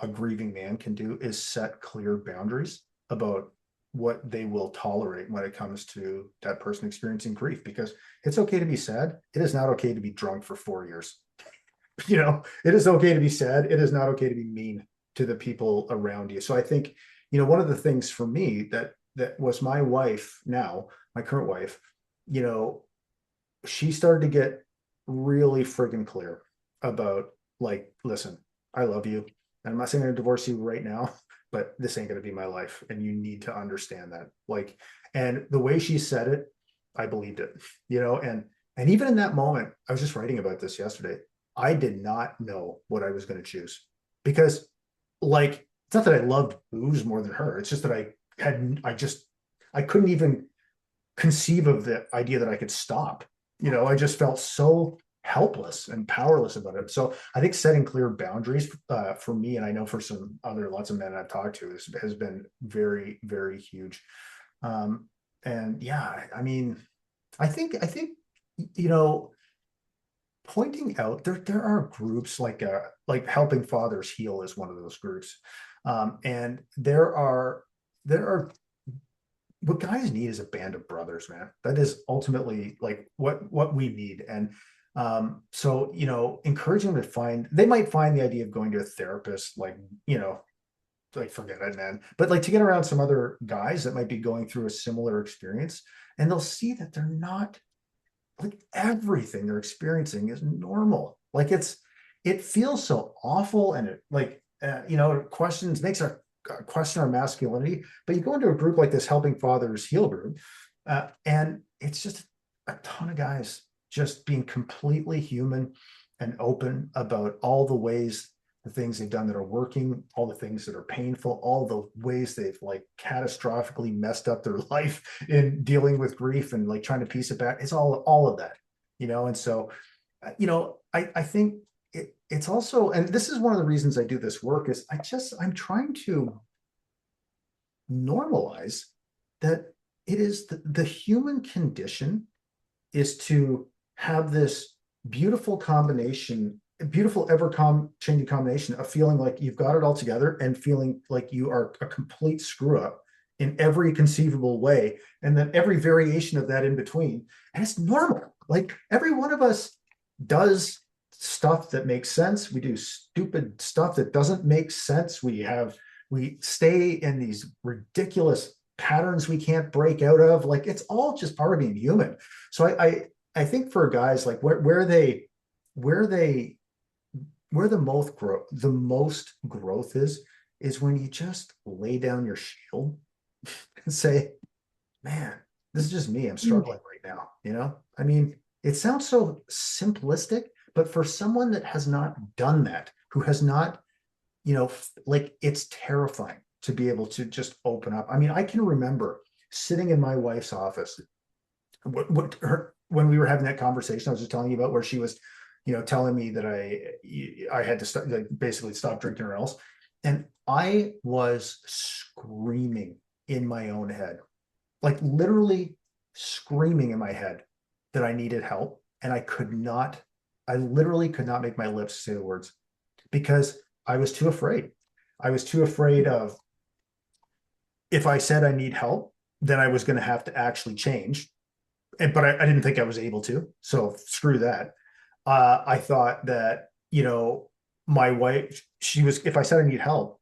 a grieving man can do is set clear boundaries about what they will tolerate when it comes to that person experiencing grief, because it's okay to be sad. It is not okay to be drunk for 4 years. It is okay to be sad. It is not okay to be mean to the people around you. So I think, one of the things for me that was my wife now, my current wife, you know, she started to get really friggin' clear about, like, listen, I love you. And I'm not saying I'm gonna divorce you right now, but this ain't gonna be my life. And you need to understand that. Like, and the way she said it, I believed it, and even in that moment, I was just writing about this yesterday. I did not know what I was going to choose, because, like, it's not that I loved booze more than her. It's just that I couldn't even conceive of the idea that I could stop. I just felt so helpless and powerless about it. So I think setting clear boundaries, for me, and I know for lots of men I've talked to, has been very, very huge. Um, and yeah, I mean, I think, you know, pointing out there are groups like Helping Fathers Heal is one of those groups. And there are what guys need is a band of brothers, man. That is ultimately like what we need. And so, encouraging them they might find the idea of going to a therapist, like, forget it, man. But, like, to get around some other guys that might be going through a similar experience, and they'll see that they're not, like, everything they're experiencing is normal. Like, it feels so awful, and it, like, questions makes our question our masculinity. But you go into a group like this Helping Fathers Heal group, and it's just a ton of guys just being completely human and open about all the ways, the things they've done that are working, all the things that are painful, all the ways they've, like, catastrophically messed up their life in dealing with grief and, like, trying to piece it back. It's all of that. And so, I think it's also, and this is one of the reasons I do this work, is I'm trying to normalize that it is the human condition is to have this beautiful combination, beautiful changing combination of feeling like you've got it all together and feeling like you are a complete screw up in every conceivable way, and then every variation of that in between. And it's normal. Like every one of us does stuff that makes sense. We do stupid stuff that doesn't make sense. We stay in these ridiculous patterns we can't break out of. Like it's all just part of being human. So I think for guys, like where they where the most growth is when you just lay down your shield and say, man, this is just me. I'm struggling right now. I mean, it sounds so simplistic, but for someone that has not done that, who has not, like it's terrifying to be able to just open up. I mean, I can remember sitting in my wife's office when we were having that conversation I was just telling you about, where she was, telling me that I had to start, like, basically stop drinking or else. And I was screaming in my own head, like literally screaming in my head that I needed help. And I literally could not make my lips say the words because I was too afraid. I was too afraid of, if I said I need help, then I was going to have to actually change. But I didn't think I was able to. So screw that. I thought that, my wife, if I said I need help,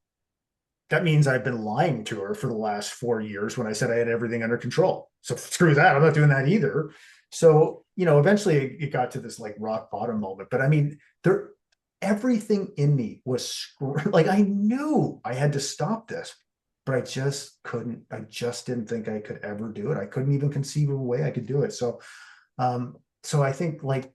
that means I've been lying to her for the last 4 years when I said I had everything under control. So screw that. I'm not doing that either. So, eventually it got to this like rock bottom moment. But I mean, everything in me was like, I knew I had to stop this, but I just couldn't. I just didn't think I could ever do it. I couldn't even conceive of a way I could do it. So I think, like,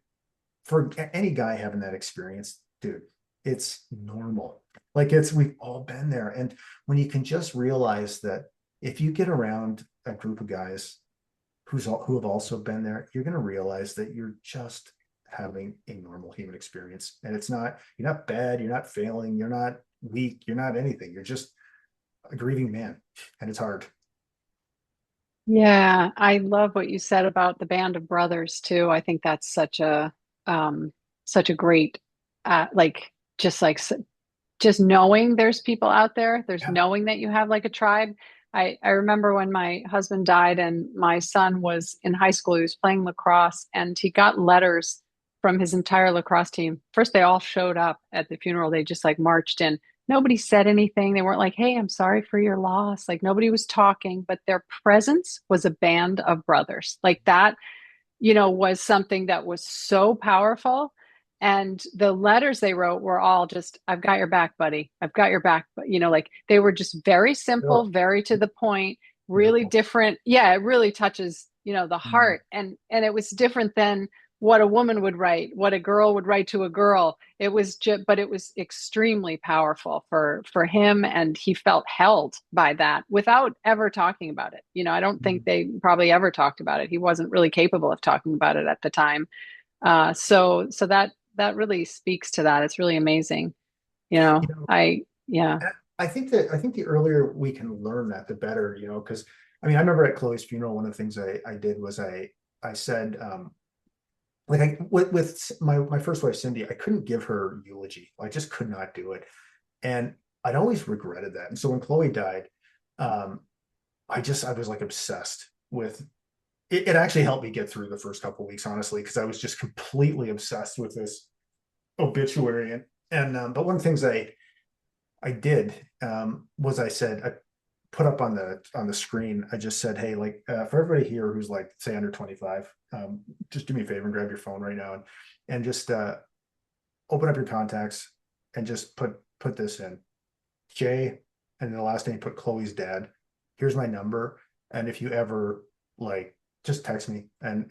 for any guy having that experience, dude, it's normal. Like we've all been there. And when you can just realize that if you get around a group of guys who have also been there, you're going to realize that you're just having a normal human experience. And you're not bad, you're not failing, you're not weak, you're not anything. You're just a grieving man. And it's hard. Yeah, I love what you said about the band of brothers too. I think that's such a great like just like just knowing there's people out there, there's Yeah. knowing that you have like a tribe. I remember when my husband died and my son was in high school, he was playing lacrosse and he got letters from his entire lacrosse team. First, they all showed up at the funeral. They just like marched in. Nobody said anything. They weren't like, "Hey, I'm sorry for your loss." Like nobody was talking, but their presence was a band of brothers. Like that, was something that was so powerful. And the letters they wrote were all just, "I've got your back, buddy. I've got your back." But, like they were just very Oh, simple, very to the point, really beautiful. different. Yeah, it really touches, the Mm. heart. And it was different than what a woman would write, what a girl would write to a girl. It was just, but it was extremely powerful for him, and he felt held by that without ever talking about it. I don't think Mm. they probably ever talked about it. He wasn't really capable of talking about it at the time. So that really speaks to that. It's really amazing. You know, Yeah. I think the earlier we can learn that, the better, because I mean, I remember at Chloe's funeral, one of the things I did was I said, like with my first wife, Cindy, I couldn't give her eulogy. I just could not do it. And I'd always regretted that. And so when Chloe died, um, I was like obsessed with it. It actually helped me get through the first couple of weeks, honestly, because I was just completely obsessed with this obituary. And but one of the things I did, was I said, I put up on the screen, I just said, hey, like, for everybody here who's like, say, under 25, just do me a favor and grab your phone right now and just open up your contacts and just put this in, Jay, and then the last name, put Chloe's dad. Here's my number, and if you ever, like, just text me, and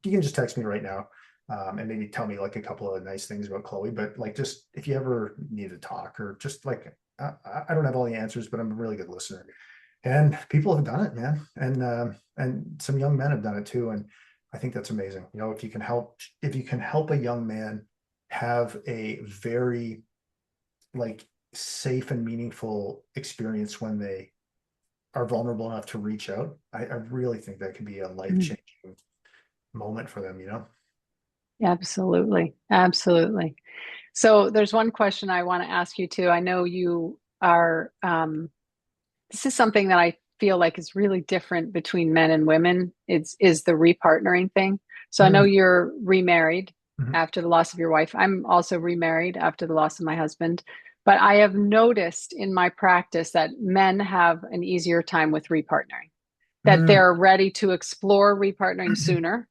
you can just text me right now, and maybe tell me like a couple of nice things about Chloe. But like, just if you ever need to talk, or just like, I don't have all the answers, but I'm a really good listener. And people have done it, man, and some young men have done it too. And I think that's amazing. If you can help a young man have a very like safe and meaningful experience when they are vulnerable enough to reach out. I really think that could be a Mhm. life-changing moment for them, you know? Absolutely. Absolutely. So there's one question I want to ask you too. I know you are, this is something that I feel like is really different between men and women. Is the repartnering thing. So I know Mm-hmm. you're remarried after the loss of your wife. I'm also remarried after the loss of my husband. But I have noticed in my practice that men have an easier time with repartnering, that Mm-hmm. they're ready to explore repartnering sooner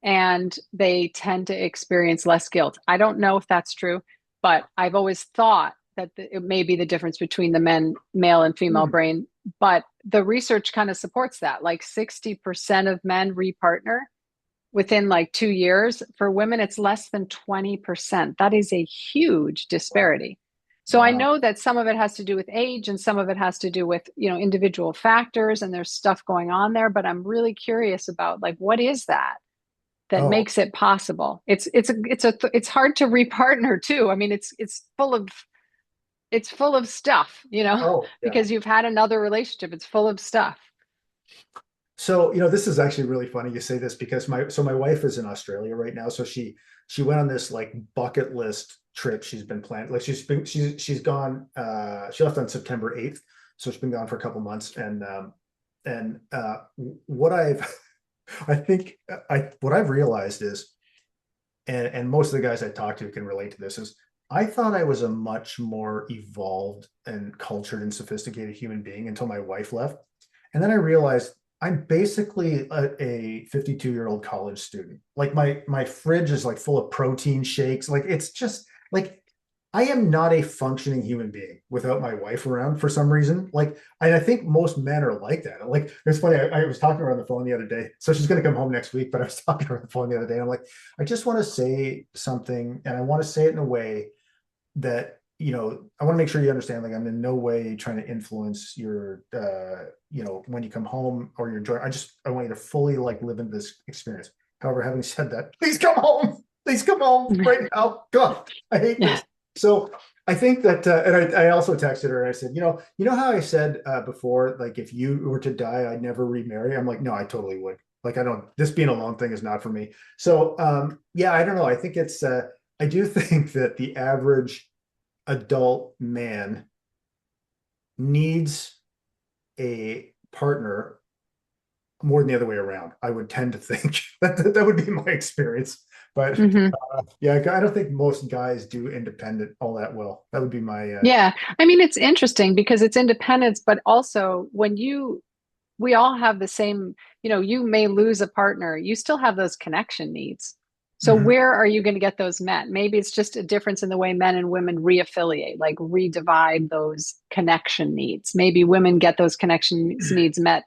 and they tend to experience less guilt. I don't know if that's true, but I've always thought that it may be the difference between the male and female brain. But the research kind of supports that. Like 60% of men repartner within like 2 years. For women, it's less than 20%. That is a huge Wow. disparity. So I Wow. know that some of it has to do with age and some of it has to do with, individual factors and there's stuff going on there, but I'm really curious about like what is that Oh, makes it possible. It's hard to repartner too. I mean, it's full of stuff, oh, yeah. because you've had another relationship. It's full of stuff. So, this is actually really funny you say this because my wife is in Australia right now. So she went on this like bucket list trip she's been planning. Like she's gone she left on September 8th. So she's been gone for a couple months and what I've I think I what I've realized is and most of the guys I talk to can relate to this is I thought I was a much more evolved and cultured and sophisticated human being until my wife left. And then I realized I'm basically a 52-year-old college student. Like my fridge is like full of protein shakes. Like it's just like I am not a functioning human being without my wife around for some reason. Like, and I think most men are like that. Like, it's funny. I was talking to her on the phone the other day. So she's going to come home next week, but I was talking to her on the phone the other day. And I'm like, I just want to say something, and I want to say it in a way that I want to make sure you understand. Like, I'm in no way trying to influence your, when you come home or your joy. I want you to fully like live in this experience. However, having said that, please come home. Please come home right now. God, I hate Yeah. this. So I think that, and I also texted her and I said, how I said before, like if you were to die, I'd never remarry. I'm like, no, I totally would. Like, I don't, this being alone thing is not for me. So, yeah, I don't know. I think I do think that the average adult man needs a partner more than the other way around. I would tend to think that would be my experience. But Hmm. yeah, I don't think most guys do independent all that well. That would be my Yeah. I mean, it's interesting because it's independence, but also we all have the same, you may lose a partner, you still have those connection needs. So Mhm. where are you going to get those met? Maybe it's just a difference in the way men and women reaffiliate, like redivide those connection needs. Maybe women get those connection needs met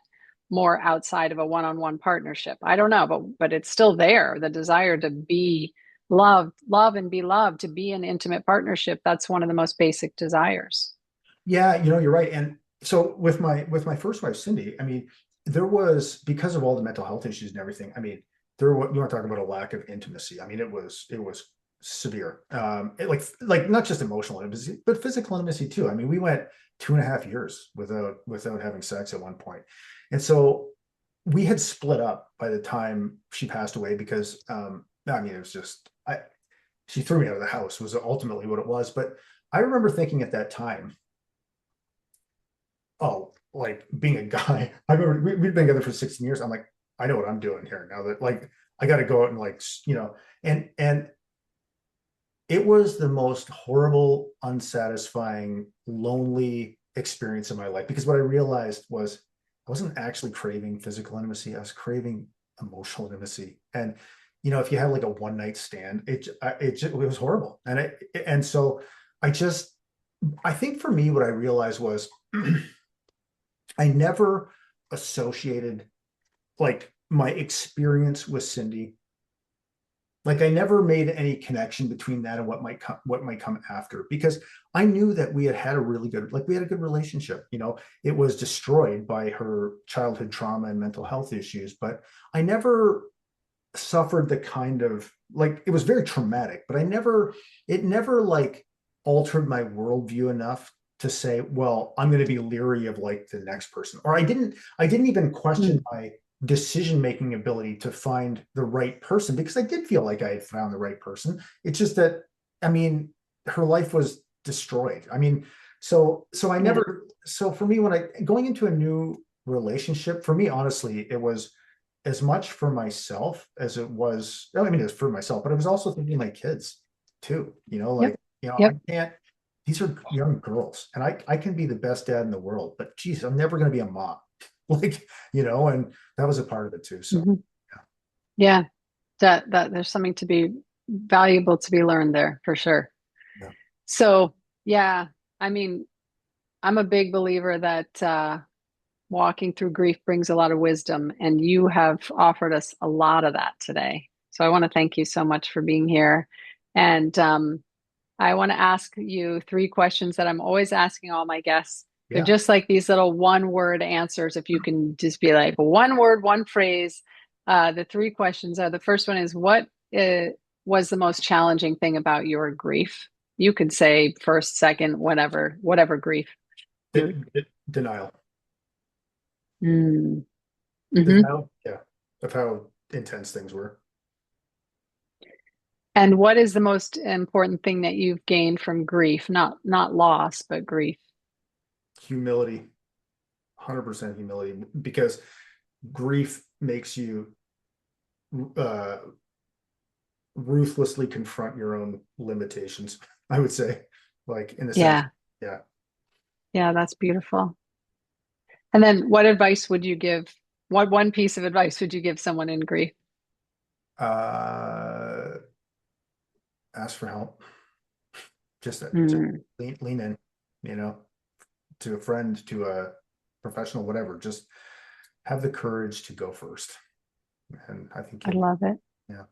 more outside of a one-on-one partnership. I don't know, but it's still there. The desire to be loved, love and be loved, to be in intimate partnership, that's one of the most basic desires. Yeah, you're right. And so with my first wife, Cindy, I mean, there was because of all the mental health issues and everything. I mean, you want to talk about a lack of intimacy. I mean, it was severe. Like not just emotional intimacy, but physical intimacy too. I mean, we went 2.5 years without having sex at one point, and so we had split up by the time she passed away because I mean, it was just she threw me out of the house was ultimately what it was. But I remember thinking at that time, oh, like being a guy, I remember we've been together for 16 years. I'm like, I know what I'm doing here now that like I got to go out and like, and it was the most horrible, unsatisfying, lonely experience of my life because what I realized was I wasn't actually craving physical intimacy. I was craving emotional intimacy. And, if you have like a one night stand, it was horrible. And so I just, I think for me, what I realized was I never associated like my experience with Cindy. Like I never made any connection between that and what might come after because I knew that we had a really good like we had a good relationship. It was destroyed by her childhood trauma and mental health issues, but I never suffered the kind of like it was very traumatic, but it never like altered my worldview enough to say, well, I'm going to be leery of like the next person. Or I didn't even question Mm, my decision making ability to find the right person because I did feel like I had found the right person. It's just that, I mean, her life was destroyed. I mean, so I yeah. never, so for me, when I going into a new relationship, for me, honestly, it was as much for myself as it was, I mean, it was for myself, but I was also thinking like kids too, Yep. like, I Yep. can't, these are young girls and I can be the best dad in the world, but geez, I'm never going to be a mom. Like, and that was a part of it too. So Hmm. Yeah. That there's something to be valuable to be learned there for sure. yeah, So yeah, I mean, I'm a big believer that walking through grief brings a lot of wisdom, and you have offered us a lot of that today. So I want to thank you so much for being here. And I want to ask you three questions that I'm always asking all my guests. They're yeah. just like these little one word answers. If you can just be like one word, one phrase. The three questions are, the first one is, what was the most challenging thing about your grief? You could say first, second, whatever grief you would. Denial. Mm. Hmm. Denial, yeah, of how intense things were. And what is the most important thing that you've gained from grief? Not loss, but grief. Humility, 100% humility, because grief makes you uh, ruthlessly confront your own limitations. I would say, like in a sense, Yeah. yeah. Yeah, that's beautiful. And then what advice would you give? What one piece of advice would you give someone in grief? Uh, ask for help. Just Mm, lean in, you know, to a friend, to a professional, whatever. Just have the courage to go first, and I think I you'll, love it. yeah.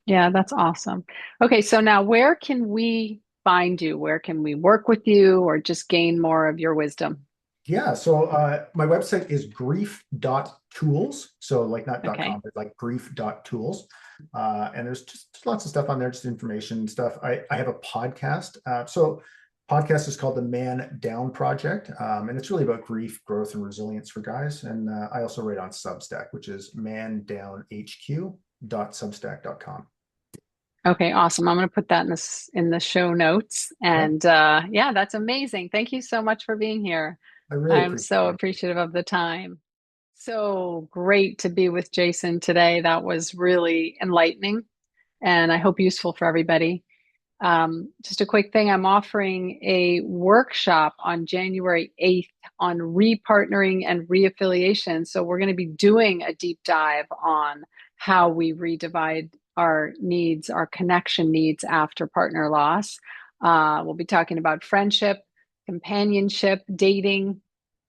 Yeah, that's awesome. Okay, so now where can we find you? Where can we work with you or just gain more of your wisdom? Yeah, so my website is grief.tools. So like not .com, Okay. but like grief.tools. And there's just lots of stuff on there, just information stuff. I have a podcast. So podcast is called the Man Down Project. And it's really about grief, growth, and resilience for guys. And I also write on Substack, which is mandownhq.substack.com. Okay, awesome. I'm going to put that in the show notes. Yeah, And yeah, that's amazing. Thank you so much for being here. I really I'm appreciate so it. appreciative of the time. So great to be with Jason today. That was really enlightening and I hope useful for everybody. Just a quick thing, I'm offering a workshop on January 8th on repartnering and reaffiliation. So we're going to be doing a deep dive on how we redivide our needs, our connection needs after partner loss. We'll be talking about friendship, companionship, dating,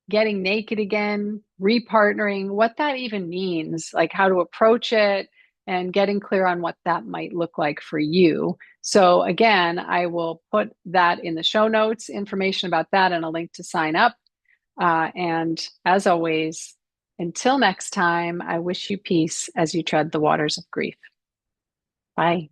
getting naked again, repartnering, what that even means, like how to approach it, and getting clear on what that might look like for you. So, again, I will put that in the show notes, information about that, and a link to sign up. And as always, until next time, I wish you peace as you tread the waters of grief. Bye.